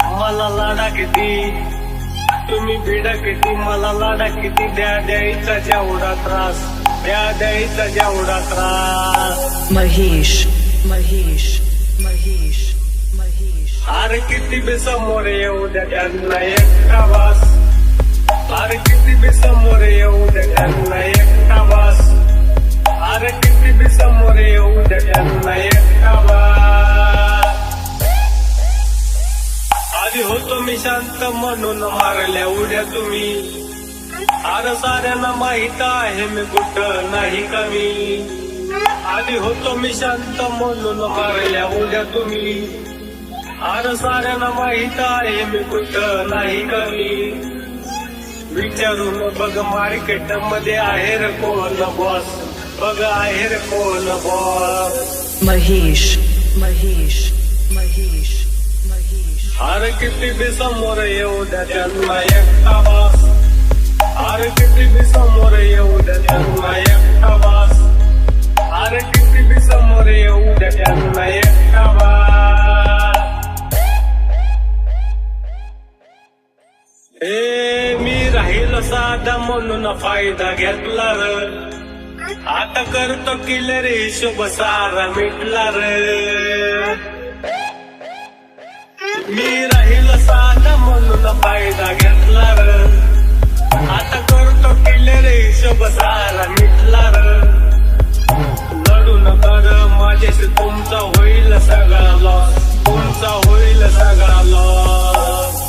मला लाडा किती, तुम्ही भिडा किती, मला लाडा किती, द्यायचा जेवढा त्रास, द्यायचा जेवढा त्रास. महेश महेश महेश महेश अरे किती बी समोर येऊ द्या त्यांना एकटा वास, अरे किती बी समोर येऊ द्या त्यांना एकटा वास, अरे किती बी समोर येऊ द्या त्यांना एकटा वास. आधी होतो मी शांत म्हणून मारल्या उड्या तुम्ही, अरे साऱ्यांना माहित आहे मी कुठं नाही कमी. आधी होतो मी शांत म्हणून मारल्या उड्या तुम्ही, अरे साऱ्यांना माहित आहे मी कुठं नाही कमी. विचारून बघ मार्केट मध्ये आहे रे कोण बॉस, बघ आहे रे कोण बॉस. महेश महेश महेश महेश अरे किती बी समोर येऊ द्या त्यांना एकटा वास, अरे किती बी समोर येऊ द्या त्यांना एकटा वास, अरे किती बी समोर येऊ द्या त्यांना एकटा वास. ए मी राहील साधा म्हणून फायदा घेतला र, आता करतो किलर हिशोब सारा मिटला र. मी राहील साधा म्हणून फायदा घेतला र, आता करतो किलर हिशोब सारा मिटला र. लढू नका र माझ्याशी, तुमचा होईल सगळा लॉस, तुमचा होईल सगळा लॉस.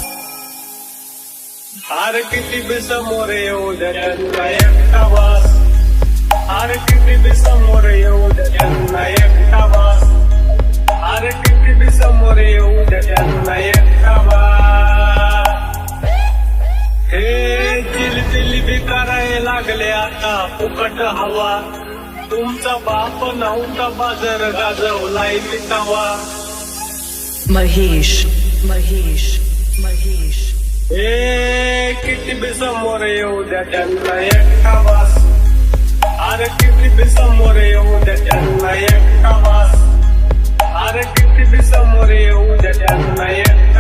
अरे किती बी समोर येऊ द्या त्यांना एकटा वास, अरे किती बी समोर येऊ द्या त्यांना एकटा वास, अरे किती बी समोर येऊ द्या त्यांना एकटा वास. हे जिलबिली करायला लागले आता फुकट हवा, तुमचा बाप नव्हता बाजार गाजवलाय मी तवा. महेश महेश महेश ए किती बी समोर येऊ द्या त्यांना एकटा वास, अरे किती बी समोर येऊ द्या त्यांना एकटा वास, अरे किती बी समोर येऊ द्या त्यांना एकटा